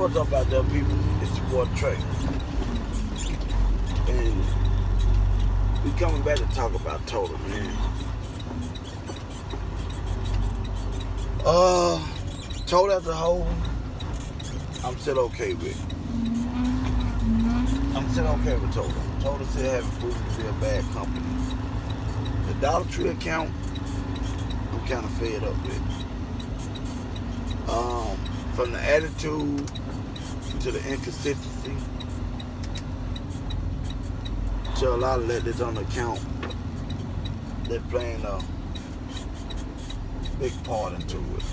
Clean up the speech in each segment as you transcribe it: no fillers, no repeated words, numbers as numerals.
What's up out there, people? It's your boy Trey. And we coming back to talk about total, man. Total as a whole, I'm still okay with. I'm still okay with Total. Total still haven't proven to be a bad company. The Dollar Tree account, I'm kind of fed up with. From the attitude to the inconsistency to a lot of that that's on the account, they're playing a big part into it.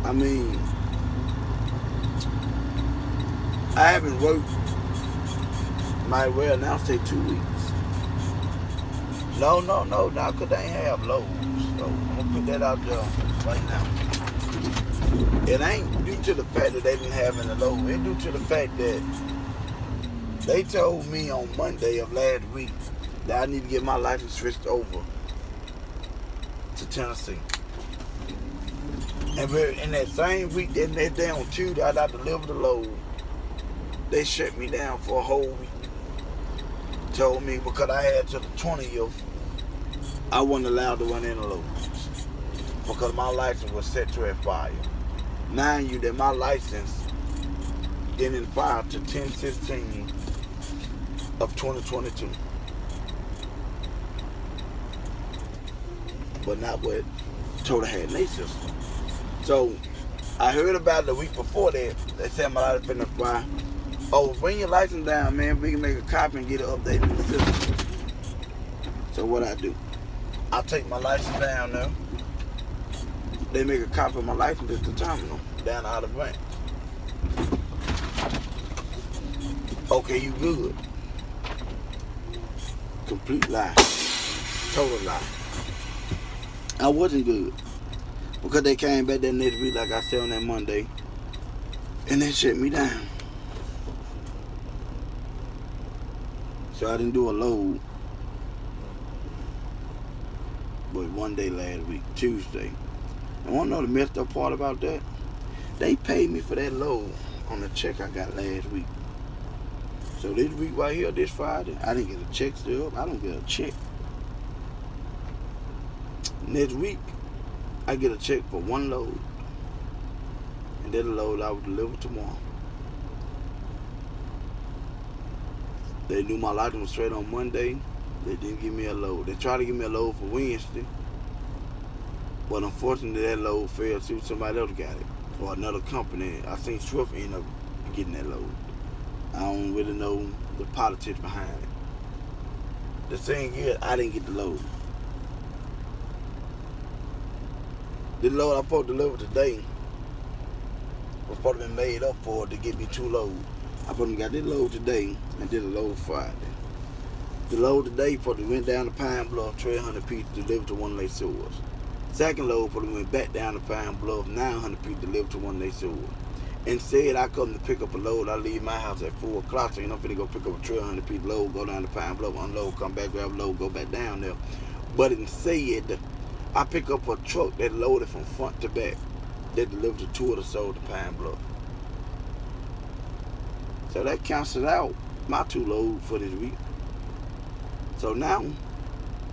I mean, I haven't worked, might well now say 2 weeks. No, because they ain't have loads. So I'm going to put that out there right now. It ain't due to the fact that they didn't have any loads. It's due to the fact that they told me on Monday of last week that I need to get my license switched over to Tennessee. And in that same week, that day on Tuesday, I got to deliver the load. They shut me down for a whole week. Told me because I had to the 20th, I wasn't allowed to run any loads because my license was set to expire. Mind you that my license didn't expire to 10/16 of 2022. But not what Total had in their system. So I heard about it the week before that. They said my license been expire. Oh, bring your license down, man. We can make a copy and get it updated in the system. So what I do? I take my license down there. They make a copy of my license at the terminal down out of Rant. Okay, you good. Complete lie. Total lie. I wasn't good. Because they came back that next week, like I said on that Monday, and they shut me down. So I didn't do a load but one day last week, Tuesday. And want to know the messed up part about that? They paid me for that load on the check I got last week. So this week right here, this Friday, I didn't get a check still. I don't get a check. Next week, I get a check for one load. And that load I will deliver tomorrow. They knew my license was straight on Monday. They didn't give me a load. They tried to give me a load for Wednesday. But unfortunately, that load failed through. Somebody else got it. Or another company. I think Swift ended up getting that load. I don't really know the politics behind it. The thing is, I didn't get the load. The load I supposed to deliver today was supposed to be made up for to get me 2 loads. I supposed to got this load today and did a load Friday. The load today supposed to went down to Pine Bluff, 1,200 pieces delivered to one of their stores. Second load supposed to went back down to Pine Bluff, 900 pieces delivered to one of their stores. Instead, I come to pick up a load. I leave my house at 4 o'clock, so I'm finna go pick up a 1,200 piece load, go down to Pine Bluff, unload, come back, grab a load, go back down there. But instead, I pick up a truck that loaded from front to back that delivered to 2 of the stores to Pine Bluff. So that cancels out my 2 loads for this week. So now,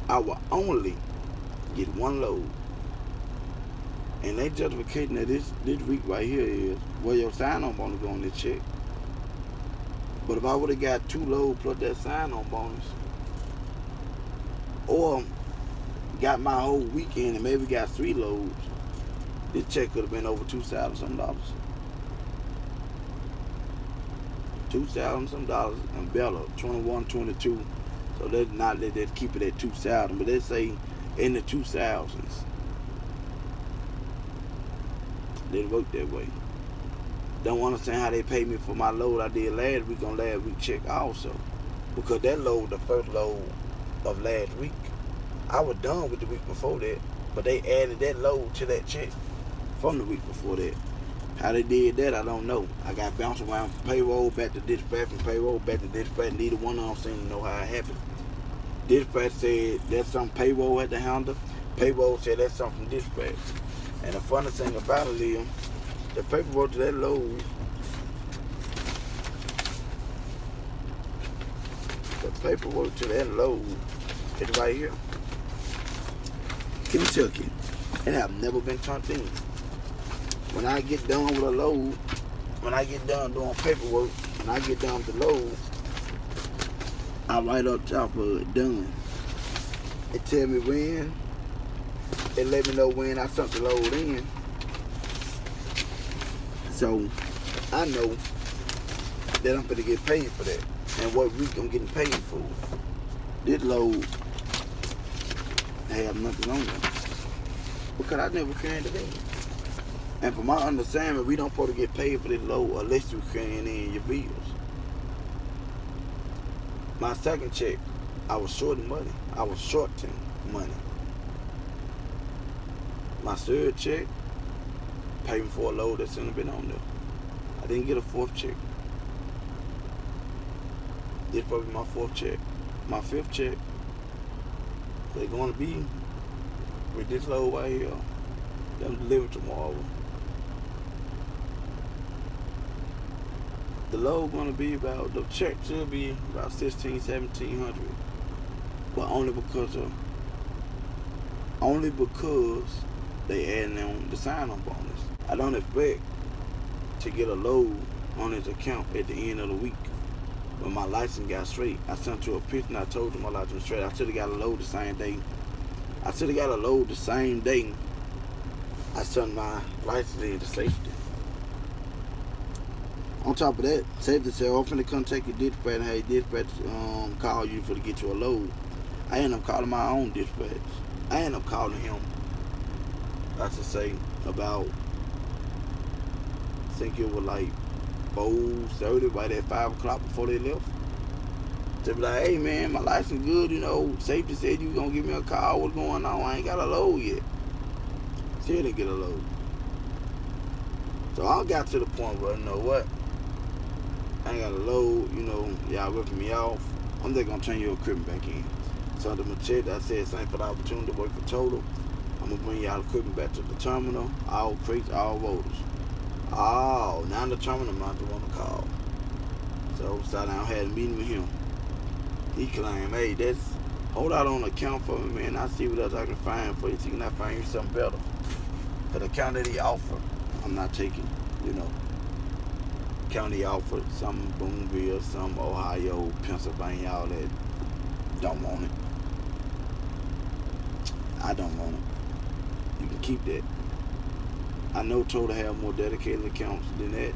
I will only get 1 load. And they justification that this week right here is, well, your sign-on bonus go on this check. But if I would have got 2 loads plus that sign-on bonus, or got my whole weekend and maybe got 3 loads, this check could have been over $2,000 some. $2,000 some and better, 21, 22. So that's not that they keep it at 2,000, but they say in the 2,000s. They work that way. Don't understand how they pay me for my load I did last week on last week check also. Because that load, the first load of last week, I was done with the week before that, but they added that load to that check from the week before that. How they did that, I don't know. I got bounced around from payroll back to dispatch, from payroll back to dispatch. Neither one of them seemed to know how it happened. Dispatch said that's something payroll had to handle. Paperwork said that's something from dispatch. And the funny thing about it is, the paperwork to that load, is right here. Kentucky. It have never been turned in. When I get done with a load, when I get done doing paperwork, when I get done with the load, I write up top of it, done. It tell me when. It let me know when I sent the load in. So I know that I'm gonna get paid for that. And what week I'm getting paid for. This load have nothing on it. Because I never carried it in. And from my understanding, we don't supposed to get paid for this load unless you carrying in your bills. My second check, I was short money. I was shorting money. My third check, paying for a load that shouldn't have been on there. I didn't get a fourth check. This probably my fourth check. My fifth check, they're going to be with this load right here. Them delivered tomorrow. The load going to be about, the check should be about $1,600, $1,700. But only because they adding on the sign-on bonus. I don't expect to get a load on his account at the end of the week. When my license got straight, I sent you a picture and I told you my license was straight. I should have got a load the same day. I sent my license in to safety. On top of that, safety said, I'm finna come take your dispatch and have your dispatch call you for to get you a load. I ended up calling my own dispatch. I ended up calling him, I should say, about, I think it was like 4:30, right at 5 o'clock before they left. They be like, hey man, my license good, you know, safety said you gonna give me a call, what's going on? I ain't got a load yet. Still didn't get a load. So I got to the point where, you know what? I ain't got a load, you know, y'all ripping me off. I'm just gonna turn your equipment back in. So under my check, I said, thanks for the opportunity to work for Total. I'm gonna bring y'all equipment back to the terminal, all crates, all voters. Oh, now the terminal manager want to call. So sat down, had a meeting with him. He claimed, hey, hold out on the account for me, man. I see what else I can find for you. See, can I find you something better? For the account that he offered, I'm not taking, you know. Account he offered, some Boonville, some Ohio, Pennsylvania, all that. Don't want it. I don't want it. You can keep that. I know Total have more dedicated accounts than that,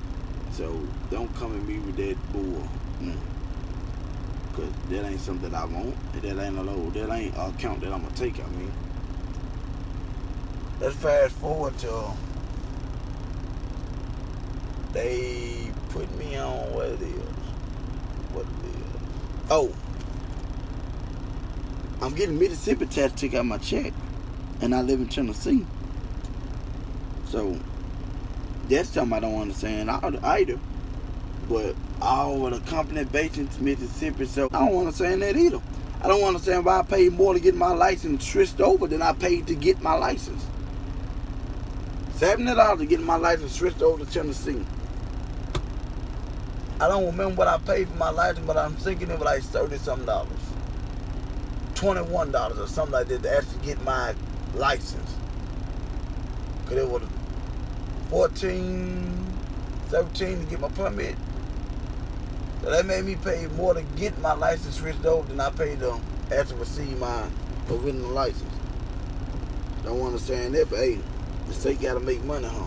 so don't come at me with that bull. Because that ain't something that I want, and that ain't a load. That ain't an account that I'm going to take, I mean. Let's fast forward to they put me on what it is. Oh, I'm getting Mississippi tax took out my check, and I live in Tennessee. So that's something I don't understand either. But all of the company based in Mississippi, so I don't understand that either. I don't understand why I paid more to get my license switched over than I paid to get my license. $70 to get my license switched over to Tennessee. I don't remember what I paid for my license, but I'm thinking it was like $30-something, $21 or something like that to actually get my license. Cause it was $14, $13 to get my permit. So that made me pay more to get my license switched over than I paid to actually receive my original license. Don't understand that, but hey, the state gotta make money, huh?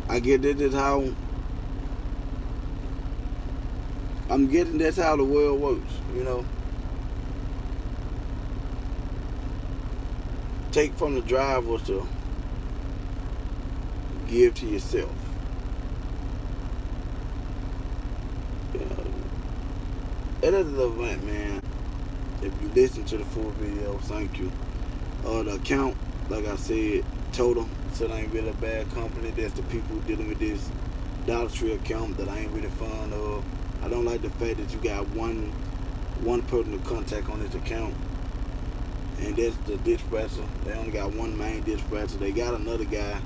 I get that is how I'm getting, that's how the world works, you know. Take from the driver to give to yourself. You know, that is the event, man. If you listen to the full video, thank you. The account, like I said, Total, so it ain't really a bad company. That's the people dealing with this Dollar Tree account that I ain't really fond of. I don't like the fact that you got one person to contact on this account, and that's the dispatcher. They only got one main dispatcher. They got another guy,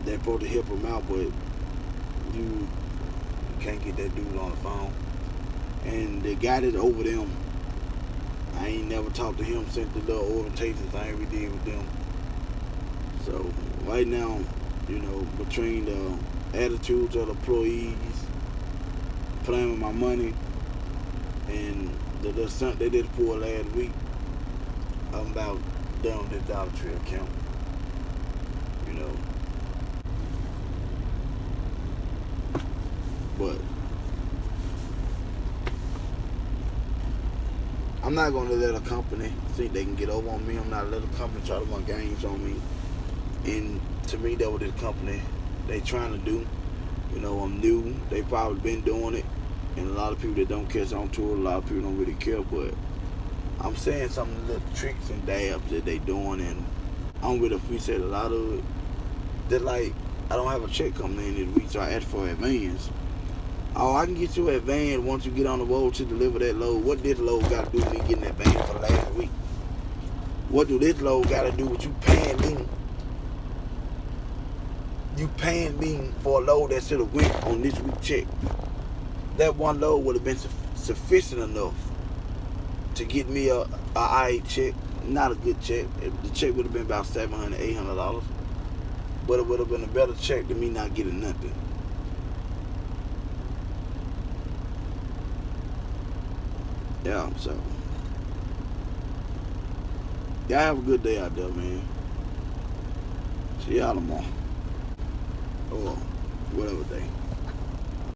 they're supposed to help him out, but you can't get that dude on the phone. And the guy that's over them, I ain't never talked to him since the little orientation thing we did with them. So right now, between the attitudes of the employees, playing with my money, and the stunt they did pull last week, I'm about done with this Dollar Tree account. But I'm not gonna let a company think they can get over on me. I'm not letting a company try to run games on me. And to me, that what this company they trying to do. I'm new. They probably been doing it, and a lot of people that don't catch on to it, a lot of people don't really care. But I'm saying some little tricks and dabs that they doing, and I don't really appreciate a lot of it. They're like, I don't have a check coming in this week, so I asked for advance. Oh, I can get you advance once you get on the road to deliver that load. What this load got to do with me getting advance for last week? What do this load got to do with you paying me? You paying me for a load that should have went on this week's check. That one load would have been sufficient enough to get me a IA check, not a good check. The check would have been about $700, $800, but it would have been a better check than me not getting nothing. Yeah, so y'all have a good day out there, man. See y'all tomorrow. Or whatever day.